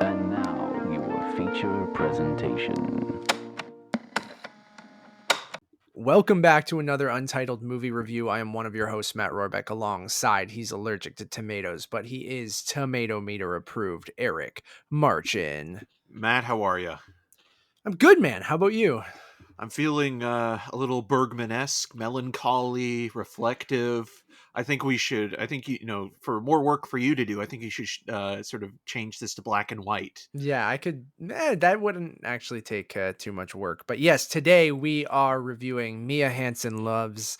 And now, your feature presentation. Welcome back to another Untitled movie review. I am one of your hosts, Matt Rohrbeck. Alongside, he's allergic to tomatoes, but he is tomato meter approved, Eric Marchin. Matt, how are you? I'm good, man. How about you? I'm feeling a little Bergman-esque, melancholy, reflective. I think for more work for you to do, I think you should sort of change this to black and white. Yeah, I could. That wouldn't actually take too much work. But yes, today we are reviewing Mia Hansen-Løve's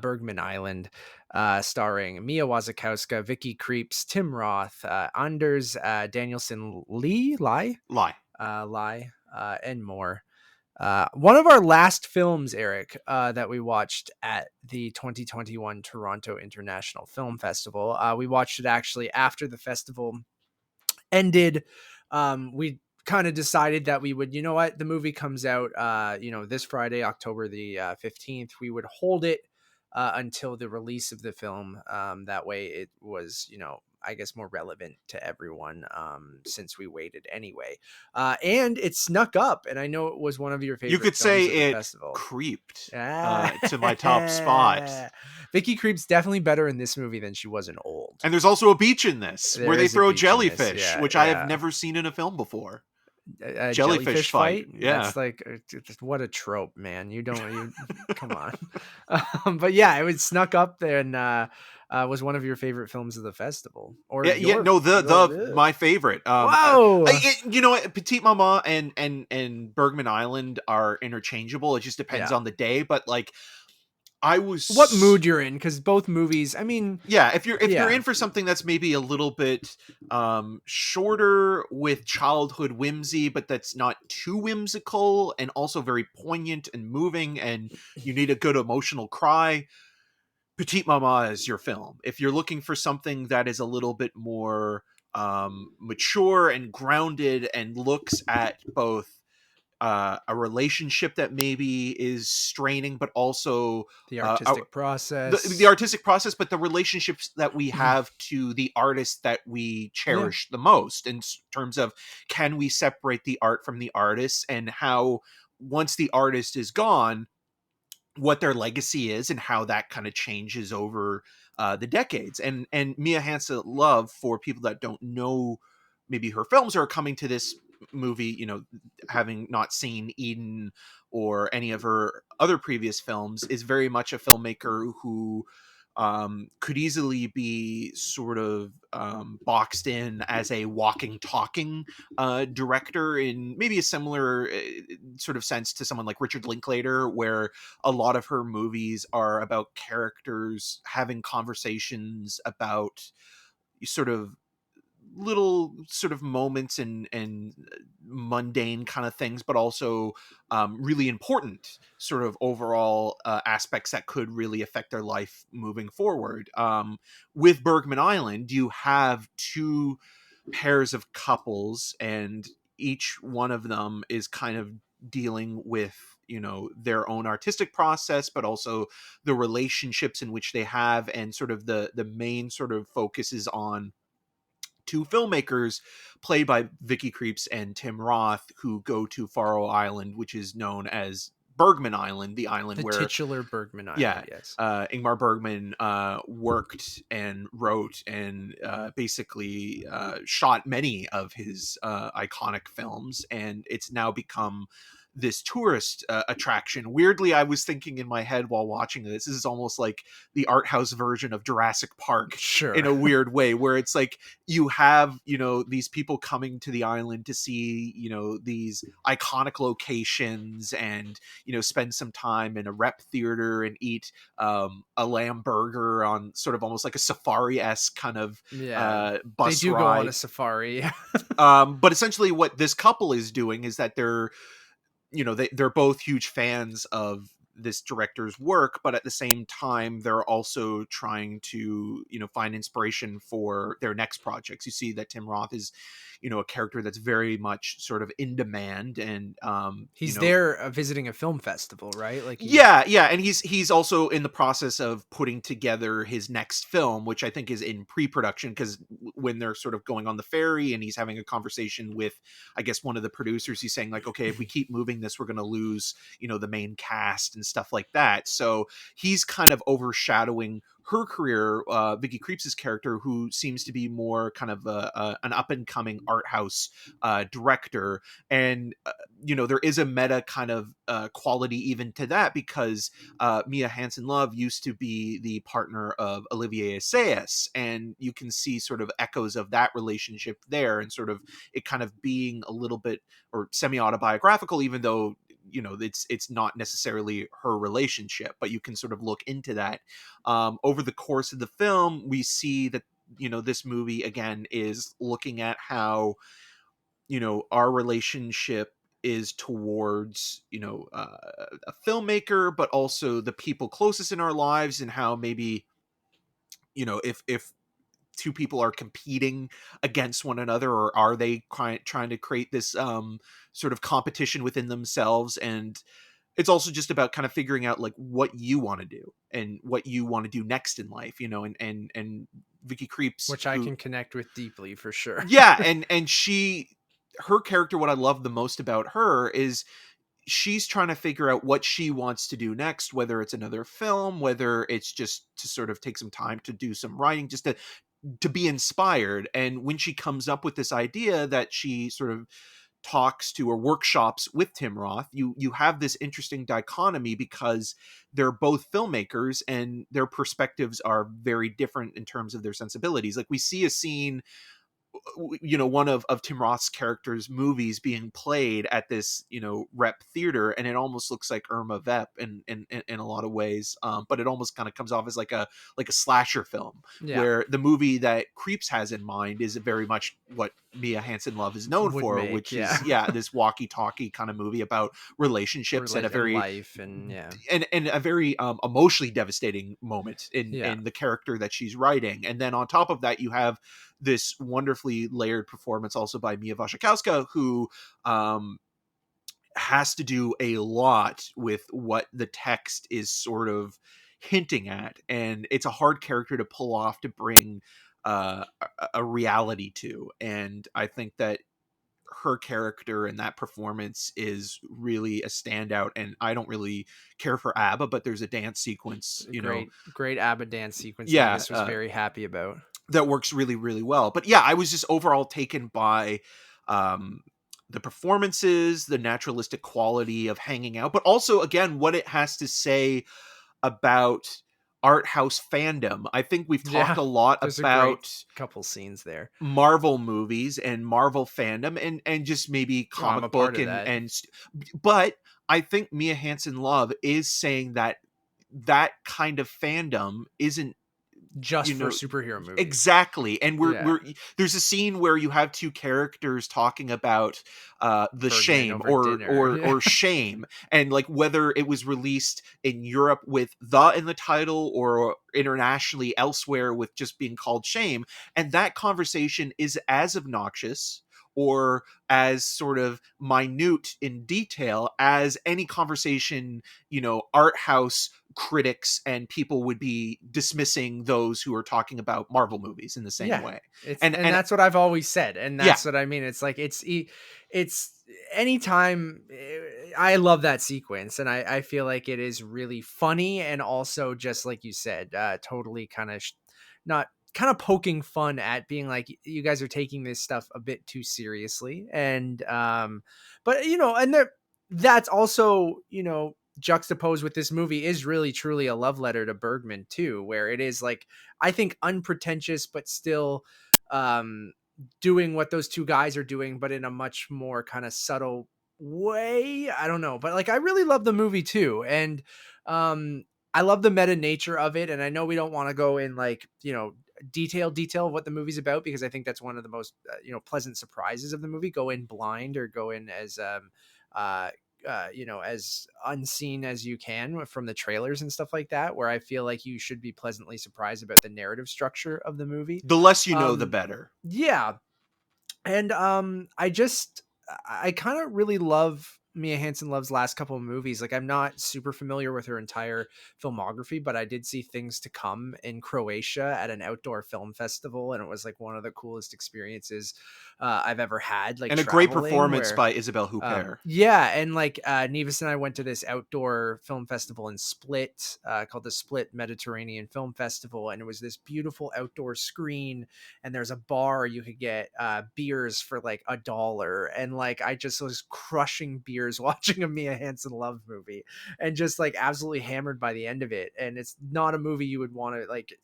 Bergman Island, starring Mia Wasikowska, Vicky Krieps, Tim Roth, Anders Danielsen Lie, and more. One of our last films, Eric, that we watched at the 2021 Toronto International Film Festival. We watched it actually after the festival ended. We kind of decided that we would, the movie comes out, this Friday, October the 15th. We would hold it until the release of the film. That way it was, I guess more relevant to everyone since we waited anyway. And it snuck up, and I know it was one of your favorite. You could say it creeped to my top spot. Vicky Krieps definitely better in this movie than she was in Old. And there's also a beach in this where they throw jellyfish, which I have never seen in a film before. A jellyfish fight? Yeah. That's like, what a trope, man. Come on. But yeah, it was snuck up there and was one of your favorite films of the festival. Or my favorite. Whoa! Petite Maman and Bergman Island are interchangeable. It just depends on the day, but like, what mood you're in, because both movies, I mean, if you're in for something that's maybe a little bit shorter with childhood whimsy, but that's not too whimsical and also very poignant and moving, and you need a good emotional cry, Petite Maman is your film. If you're looking for something that is a little bit more mature and grounded and looks at both a relationship that maybe is straining, but also the artistic process, the artistic process, but the relationships that we have to the artist that we cherish the most, in terms of, can we separate the art from the artist, and how once the artist is gone, what their legacy is and how that kind of changes over the decades. And Mia Hansen-Løve, for people that don't know maybe her films or are coming to this movie, having not seen Eden or any of her other previous films, is very much a filmmaker who could easily be sort of boxed in as a walking, talking director, in maybe a similar sort of sense to someone like Richard Linklater, where a lot of her movies are about characters having conversations about sort of little sort of moments and mundane kind of things, but also really important sort of overall aspects that could really affect their life moving forward. With Bergman Island, you have two pairs of couples, and each one of them is kind of dealing with their own artistic process, but also the relationships in which they have, and sort of the main sort of focus is on two filmmakers played by Vicky Krieps and Tim Roth, who go to Faroe Island, which is known as Bergman Island, the island where titular Bergman Island. Yes, Ingmar Bergman worked and wrote and basically shot many of his iconic films, and it's now become this tourist attraction. Weirdly, I was thinking in my head while watching this is almost like the art house version of Jurassic Park, in a weird way, where it's like you have, these people coming to the island to see, these iconic locations, and, spend some time in a rep theater and eat a lamb burger on sort of almost like a safari-esque kind of bus they do ride. Go on a safari. But essentially what this couple is doing is that they're both huge fans of this director's work, but at the same time they're also trying to, you know, find inspiration for their next projects. You see that Tim Roth is, you know, a character that's very much sort of in demand, and he's you know, there visiting a film festival, right? Like yeah, and he's also in the process of putting together his next film, which I think is in pre-production, because when they're sort of going on the ferry and he's having a conversation with, I guess, one of the producers, he's saying like, okay, if we keep moving this, we're going to lose, you know, the main cast and stuff like that. So he's kind of overshadowing her career, Vicky Krieps' character, who seems to be more kind of an up and coming art house director. And you know, there is a meta kind of quality even to that, because Mia Hansen-Løve used to be the partner of Olivier Assayas, and you can see sort of echoes of that relationship there, and sort of it kind of being a little bit or semi-autobiographical, even though, you know, it's not necessarily her relationship, but you can sort of look into that. Over the course of the film, we see that, you know, this movie again is looking at how, you know, our relationship is towards, you know, a filmmaker, but also the people closest in our lives, and how maybe, you know, if two people are competing against one another, or are they trying to create this sort of competition within themselves. And it's also just about kind of figuring out like what you want to do and what you want to do next in life, you know. And Vicky Krieps, which I can connect with deeply, for sure. yeah, and her character, what I love the most about her is she's trying to figure out what she wants to do next, whether it's another film, whether it's just to sort of take some time to do some writing, just to be inspired. And when she comes up with this idea that she sort of talks to or workshops with Tim Roth, you have this interesting dichotomy, because they're both filmmakers and their perspectives are very different in terms of their sensibilities. Like we see a scene, you know, one of Tim Roth's characters' movies being played at this, you know, rep theater, and it almost looks like Irma Vep in a lot of ways, but it almost kind of comes off as like a slasher film, Yeah. where the movie that Krieps has in mind is very much what Mia Hansen-Løve is known for, which is this walkie-talkie kind of movie about relationships and a very life, and and a very emotionally devastating moment in the character that she's writing. And then on top of that, you have this wonderfully layered performance also by Mia Wasikowska, who has to do a lot with what the text is sort of hinting at, and it's a hard character to pull off, to bring a reality to. And I think that her character and that performance is really a standout. And I don't really care for ABBA, but there's a dance sequence, you know, great ABBA dance sequence. Yeah, this was very happy about, that works really, really well. But yeah, I was just overall taken by the performances, the naturalistic quality of hanging out, but also again what it has to say about art house fandom. I think we've talked a lot about couple scenes there, Marvel movies and Marvel fandom, and just maybe comic book but I think Mia Hansen-Løve is saying that that kind of fandom isn't just for superhero movies. Exactly. And we're there's a scene where you have two characters talking about the Bergman shame or shame, and like whether it was released in Europe with the in the title or internationally elsewhere with just being called Shame. And that conversation is as obnoxious or as sort of minute in detail as any conversation, you know, art house critics and people would be dismissing those who are talking about Marvel movies in the same way. And that's what I've always said. And that's what I mean. It's like, it's anytime. I love that sequence, and I feel like it is really funny. And also just like you said, totally kind of not kind of poking fun at being like, you guys are taking this stuff a bit too seriously. And, but you know, and that's also, you know, juxtaposed with this movie is really truly a love letter to Bergman too, where it is like, I think unpretentious, but still, doing what those two guys are doing, but in a much more kind of subtle way. I don't know, but like, I really love the movie too. And, I love the meta nature of it. And I know we don't want to go in like, you know, detail of what the movie's about, because I think that's one of the most, you know, pleasant surprises of the movie. Go in blind or go in as, as unseen as you can from the trailers and stuff like that, where I feel like you should be pleasantly surprised about the narrative structure of the movie. The less you know, the better. Yeah. And I kind of really love Mia Hansen-Løve's last couple of movies. Like, I'm not super familiar with her entire filmography, but I did see Things to Come in Croatia at an outdoor film festival, and it was like one of the coolest experiences I've ever had. Like, and a great traveling, performance where, by Isabelle Huppert. yeah, and like Nevis and I went to this outdoor film festival in Split called the Split Mediterranean Film Festival, and it was this beautiful outdoor screen, and there's a bar you could get beers for like $1, and like I just was crushing beers watching a Mia Hansen-Løve movie, and just like absolutely hammered by the end of it. And it's not a movie you would want to like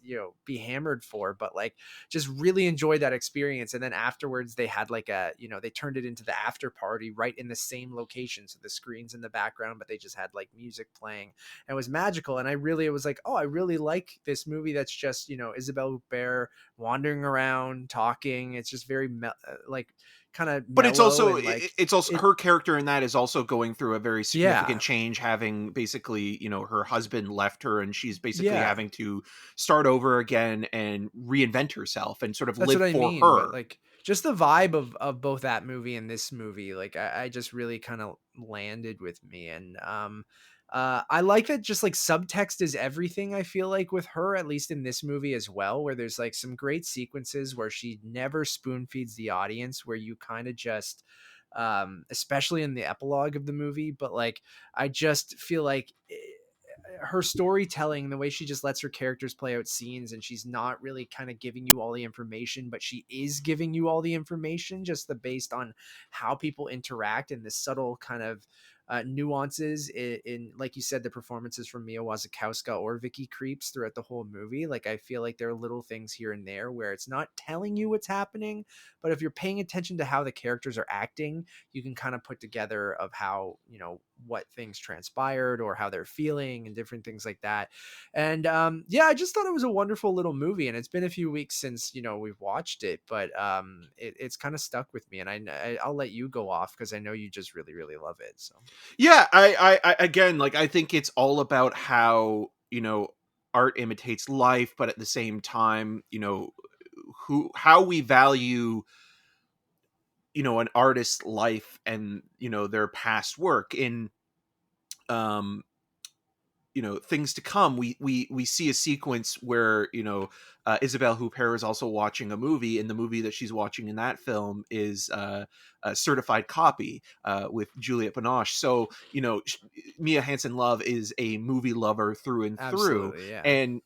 be hammered for, but like just really enjoyed that experience. And then afterwards they had like they turned it into the after party right in the same location, so the screen's in the background, but they just had like music playing, and it was magical. And it was like, oh, I really like this movie that's just Isabelle Huppert wandering around talking. It's just very like kind of, but it's also like, her character in that is also going through a very significant change, having basically her husband left her, and she's basically having to start over again and reinvent herself and sort of live for her. But like just the vibe of both that movie and this movie, like I just really kind of landed with me. And I like that just like subtext is everything, I feel like, with her, at least in this movie as well, where there's like some great sequences where she never spoon feeds the audience, where you kind of just especially in the epilogue of the movie, but like I just feel like her storytelling, the way she just lets her characters play out scenes, and she's not really kind of giving you all the information, but she is giving you all the information, just based on how people interact and the subtle kind of nuances in, like you said, the performances from Mia Wasikowska or Vicky Krieps throughout the whole movie. Like, I feel like there are little things here and there where it's not telling you what's happening, but if you're paying attention to how the characters are acting, you can kind of put together of how, what things transpired or how they're feeling and different things like that. And I just thought it was a wonderful little movie, and it's been a few weeks since we've watched it, but it's kind of stuck with me. And I'll let you go off because I know you just really, really love it. So yeah, I again, like, I think it's all about how art imitates life, but at the same time, how we value an artist's life and their past work. In Things to Come, we see a sequence where Isabelle Huppert is also watching a movie, and the movie that she's watching in that film is a Certified Copy with Juliette Binoche. So Mia Hansen-Løve is a movie lover through and through. Yeah. And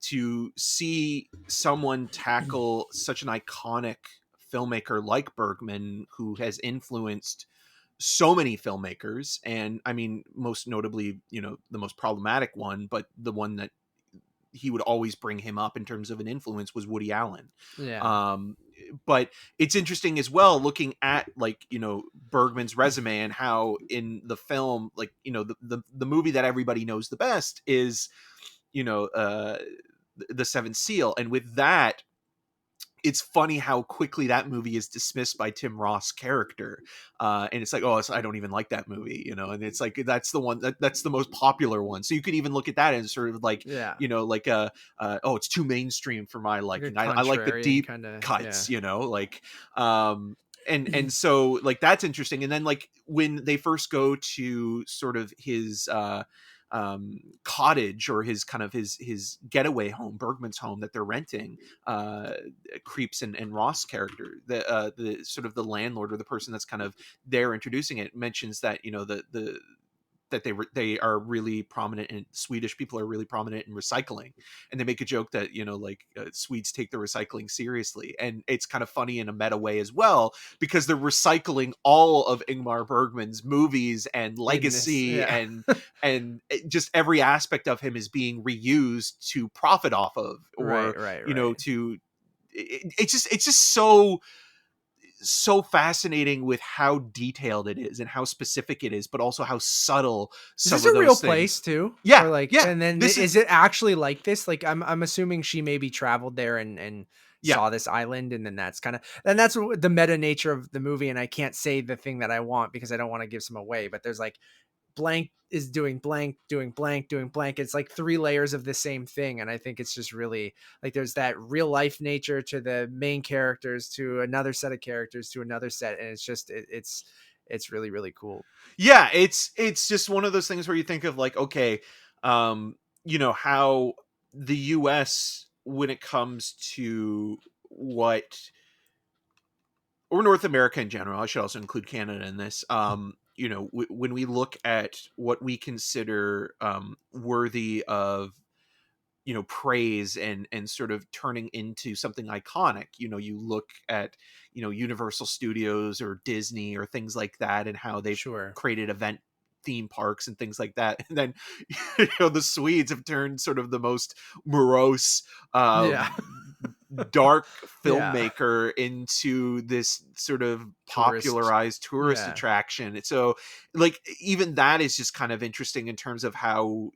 to see someone tackle such an iconic filmmaker like Bergman, who has influenced so many filmmakers, and I mean, most notably, the most problematic one, but the one that he would always bring him up in terms of an influence, was Woody Allen. Yeah. But it's interesting as well, looking at Bergman's resume, and how in the film, like, the movie that everybody knows the best is The Seventh Seal. And with that, it's funny how quickly that movie is dismissed by Tim Roth's character. And it's like, oh, I don't even like that movie, and it's like, that's the one that's the most popular one. So you could even look at that and sort of like, oh, it's too mainstream for my liking. Like I like the deep cuts, and so, like, that's interesting. And then, like, when they first go to sort of his cottage, or his kind of his getaway home, Bergman's home that they're renting, Krieps and Roth's character, the sort of the landlord, or the person that's kind of there introducing it, mentions that that they are really prominent, and Swedish people are really prominent in recycling, and they make a joke that Swedes take the recycling seriously. And it's kind of funny in a meta way as well, because they're recycling all of Ingmar Bergman's movies and legacy, and just every aspect of him is being reused to profit off of, or it's just so fascinating with how detailed it is and how specific it is, but also how subtle. Is this a real place too? Yeah, or like, yeah. And then is it actually like this? Like, I'm assuming she maybe traveled there and Yeah. saw this island, and then that's what the meta nature of the movie. And I can't say the thing that I want because I don't want to give some away, but there's like blank is doing blank, doing blank, doing blank. It's like 3 layers of the same thing. And I think it's just really like there's that real life nature to the main characters, to another set of characters, to another set. And it's just, it's really, really cool. Yeah, it's just one of those things where you think of like, okay, how the US, when it comes to what, or North America in general, I should also include Canada in this. When we look at what we consider worthy of praise and sort of turning into something iconic, you look at Universal Studios or Disney or things like that, and how they've Sure. created event theme parks and things like that. And then the Swedes have turned sort of the most morose, Yeah. dark Yeah. filmmaker into this sort of Tourist. popularized tourist Yeah. attraction. And so like even that is just kind of interesting in terms of how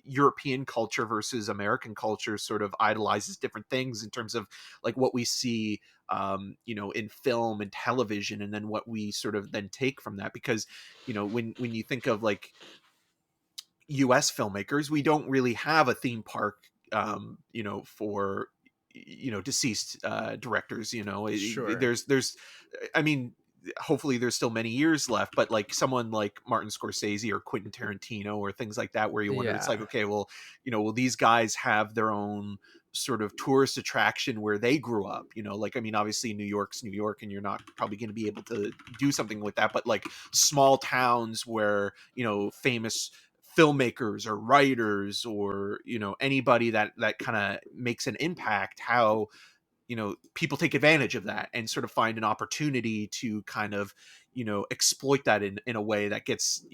European culture versus American culture sort of idolizes different things in terms of like what we see in film and television, and then what we sort of then take from that. Because when you think of like US filmmakers, we don't really have a theme park for deceased directors. Sure. There's I mean, hopefully there's still many years left, but like someone like Martin Scorsese or Quentin Tarantino or things like that, where you wonder, it's like, Yeah. okay, well, will these guys have their own sort of tourist attraction where they grew up? Like, I mean, obviously New York's New York, and you're not probably going to be able to do something with that, but like small towns where famous filmmakers or writers or anybody that kind of makes an impact, how people take advantage of that and sort of find an opportunity to kind of exploit that in a way that gets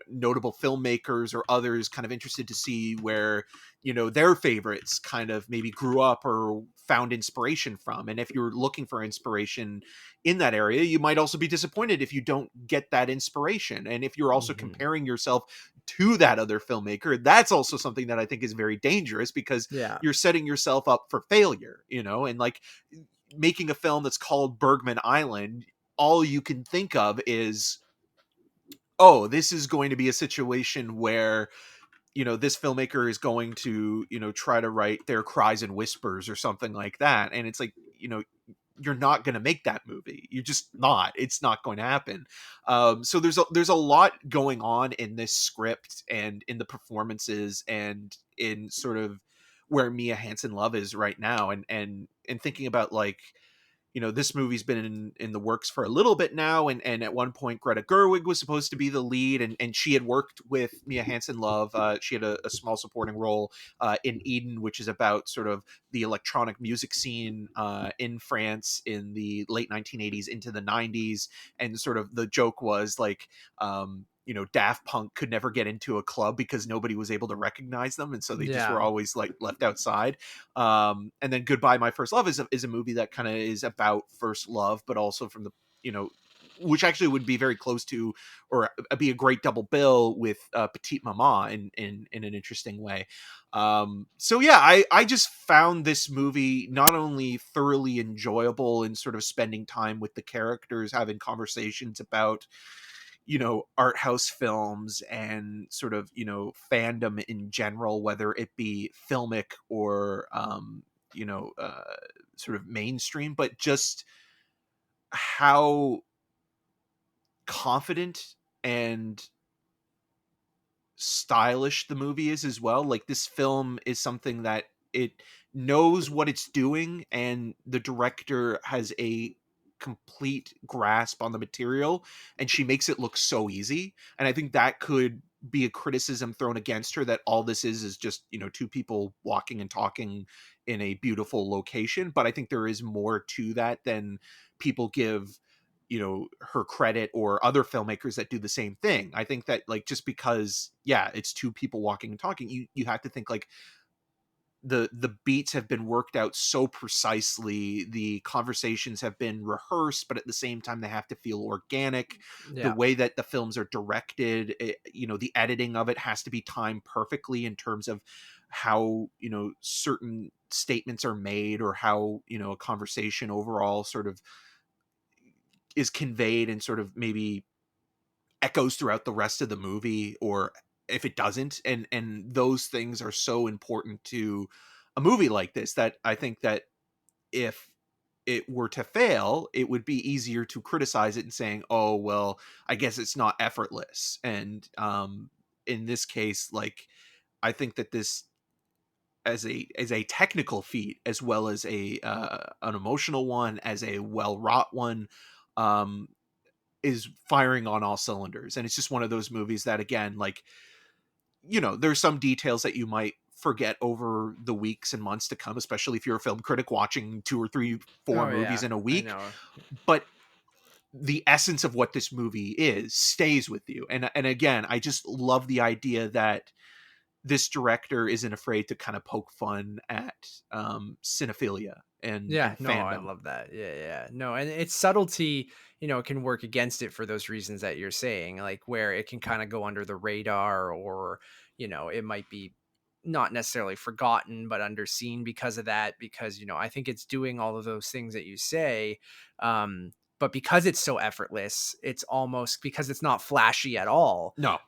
notable filmmakers or others kind of interested to see where their favorites kind of maybe grew up or found inspiration from. And if you're looking for inspiration in that area, you might also be disappointed if you don't get that inspiration. And if you're also Mhm. comparing yourself to that other filmmaker, that's also something that I think is very dangerous, because Yeah. you're setting yourself up for failure. And like making a film that's called Bergman Island, all you can think of is, oh, this is going to be a situation where this filmmaker is going to try to write Their Cries and Whispers or something like that. And it's like, you're not going to make that movie. You're just not. It's not going to happen. So there's a lot going on in this script and in the performances and in sort of where Mia Hansen-Løve is right now. And thinking about like, this movie's been in the works for a little bit now, and at one point Greta Gerwig was supposed to be the lead, and she had worked with Mia Hansen-Løve. She had a small supporting role in Eden, which is about sort of the electronic music scene in France in the late 1980s into the 90s. And sort of the joke was like, Daft Punk could never get into a club because nobody was able to recognize them, and so they just Yeah. were always like left outside. And then Goodbye My First Love is a movie that kind of is about first love, but also from the which actually would be very close to, or be a great double bill with Petite Maman in an interesting way. So yeah, I just found this movie not only thoroughly enjoyable in sort of spending time with the characters, having conversations about art house films and sort of fandom in general, whether it be filmic or sort of mainstream, but just how confident and stylish the movie is as well. Like, this film is something that it knows what it's doing, and the director has a complete grasp on the material, and she makes it look so easy. And I think that could be a criticism thrown against her, that all this is just two people walking and talking in a beautiful location. But I think there is more to that than people give her credit, or other filmmakers that do the same thing. I think that, like, just because it's two people walking and talking, you have to think like the beats have been worked out so precisely, the conversations have been rehearsed, but at the same time they have to feel organic. The Yeah. way that the films are directed, the editing of it has to be timed perfectly in terms of how, certain statements are made, or how, a conversation overall sort of is conveyed and sort of maybe echoes throughout the rest of the movie, or if it doesn't. And those things are so important to a movie like this, that I think that if it were to fail, it would be easier to criticize it and saying, oh, well, I guess it's not effortless. And in this case, like, I think that this, as a technical feat, as well as an emotional one, as a well wrought one, um is firing on all cylinders. And it's just one of those movies that, again, like, there's some details that you might forget over the weeks and months to come, especially if you're a film critic watching 2 or 3, 4 movies in a I week. know. But the essence of what this movie is stays with you. And again, I just love the idea that this director isn't afraid to kind of poke fun at cinephilia and Yeah, no, I fandom. love that. Yeah. No, and its subtlety, it can work against it for those reasons that you're saying, like where it can kind of go under the radar, or, it might be not necessarily forgotten, but underseen because of that, because, I think it's doing all of those things that you say. But because it's so effortless, it's almost, because it's not flashy at all, No.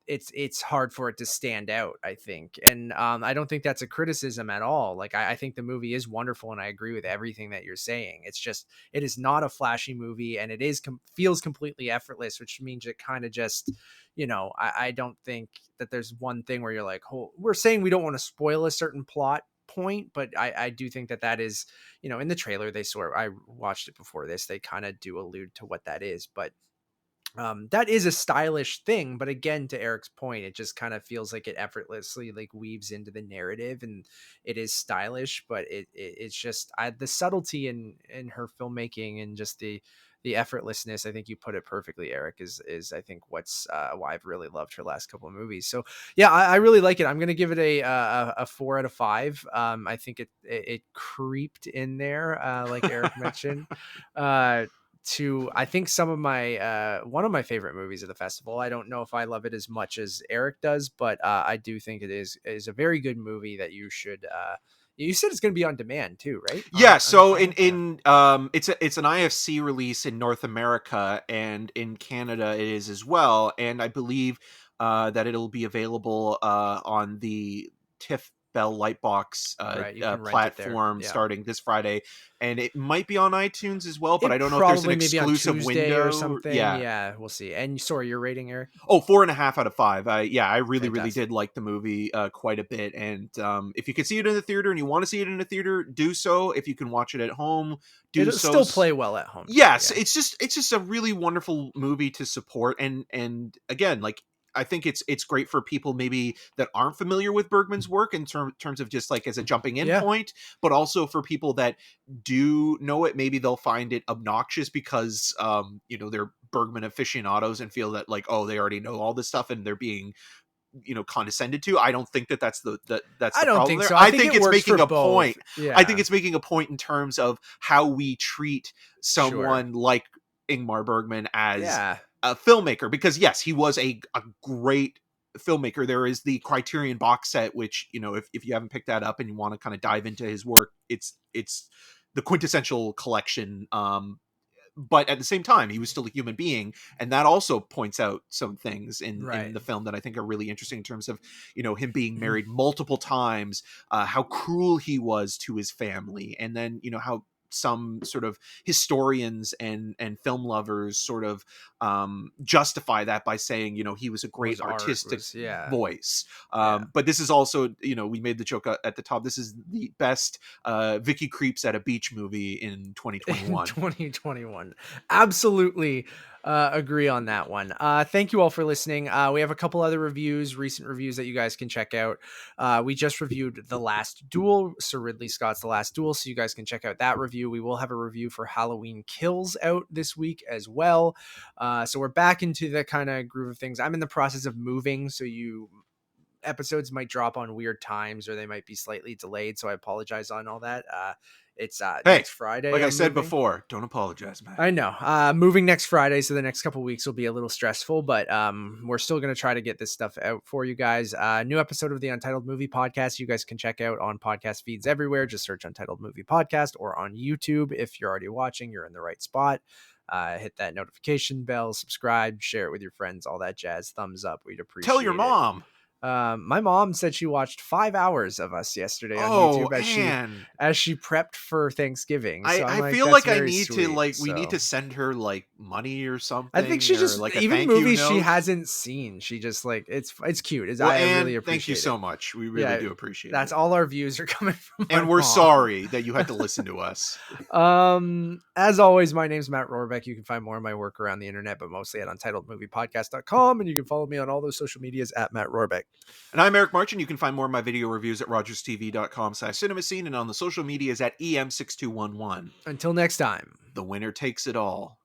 it's hard for it to stand out, I think. And I don't think that's a criticism at all. Like, I think the movie is wonderful, and I agree with everything that you're saying. It's just, it is not a flashy movie, and it is feels completely effortless, which means it kind of just, I don't think that there's one thing where you're like, oh, we're saying we don't want to spoil a certain plot point, but I do think that is, in the trailer, I watched it before this, they kind of do allude to what that is. But that is a stylish thing. But again, to Eric's point, it just kind of feels like it effortlessly like weaves into the narrative, and it is stylish, but it's just the subtlety in her filmmaking, and just the effortlessness. I think you put it perfectly, Eric, is I think what's why I've really loved her last couple of movies. So yeah, I really like it. I'm gonna give it a 4 out of 5. I think it creeped in there, like Eric mentioned. To, I think, some of my one of my favorite movies of the festival. I don't know if I love it as much as Eric does, but I do think it is a very good movie that you should. You said it's going to be on demand too, right? Yeah, so on in it's an IFC release in North America, and in Canada it is as well. And I believe that it'll be available on the TIFF Bell Lightbox Right, you can rent it there. platform Yeah. starting this Friday, and it might be on iTunes as well, but It I don't know if there's an probably maybe on exclusive Tuesday window or something. Yeah. Yeah, we'll see. And sorry, your rating, Eric? Oh, 4.5 out of 5. I really Fantastic. did like the movie quite a bit. And if you can see it in the theater and you want to see it in the theater, do so. If you can watch it at home, It'll so. still play well at home. Yes, Yeah. it's just a really wonderful movie to support. And again, like, I think it's great for people maybe that aren't familiar with Bergman's work in terms of just like as a jumping in point, but also for people that do know it, maybe they'll find it obnoxious because they're Bergman aficionados and feel that like, oh, they already know all this stuff and they're being condescended to. I don't think that's the I don't problem think there. so. I think it's works making for a both. point. Yeah. I think it's making a point in terms of how we treat someone Sure. like Ingmar Bergman as Yeah. a filmmaker, because yes, he was a great filmmaker. There is the Criterion box set, which, if you haven't picked that up and you want to kind of dive into his work, it's the quintessential collection. But at the same time, he was still a human being, and that also points out some things in the film that I think are really interesting in terms of him being married multiple times, how cruel he was to his family, and then how some sort of historians and film lovers sort of justify that by saying he was a great artistic voice. But this is also, we made the joke at the top, this is the best Vicky Krieps at a beach movie in 2021. 2021. Absolutely agree on that one. Thank you all for listening. We have a couple other recent reviews that you guys can check out. We just reviewed The Last Duel, Sir Ridley Scott's The Last Duel, so you guys can check out that review. We will have a review for Halloween Kills out this week as well. So we're back into the kind of groove of things. I'm in the process of moving, so episodes might drop on weird times or they might be slightly delayed, so I apologize on all that. It's next Friday. Like I said moving. before, don't apologize, man. I know. Moving next Friday, so the next couple weeks will be a little stressful, but we're still going to try to get this stuff out for you guys. New episode of the Untitled Movie Podcast you guys can check out on podcast feeds everywhere. Just search Untitled Movie Podcast, or on YouTube. If you're already watching, you're in the right spot. Hit that notification bell, subscribe, share it with your friends, all that jazz. Thumbs up. We'd appreciate it. Tell your mom. My mom said she watched 5 hours of us yesterday on YouTube as she prepped for Thanksgiving. So I feel like I need to we need to send her like money or something. I think she just like even movies she hasn't seen. She just like it's cute. I really appreciate it. Thank you so much. We really do appreciate it. That's all our views are coming from. And we're sorry that you had to listen to us. As always, my name's Matt Rohrbeck. You can find more of my work around the internet, but mostly at untitledmoviepodcast.com, and you can follow me on all those social medias at Matt Rohrbeck. And I'm Eric Marchin. You can find more of my video reviews at rogerstv.com/cinemascene and on the social medias at EM6211. Until next time, the winner takes it all.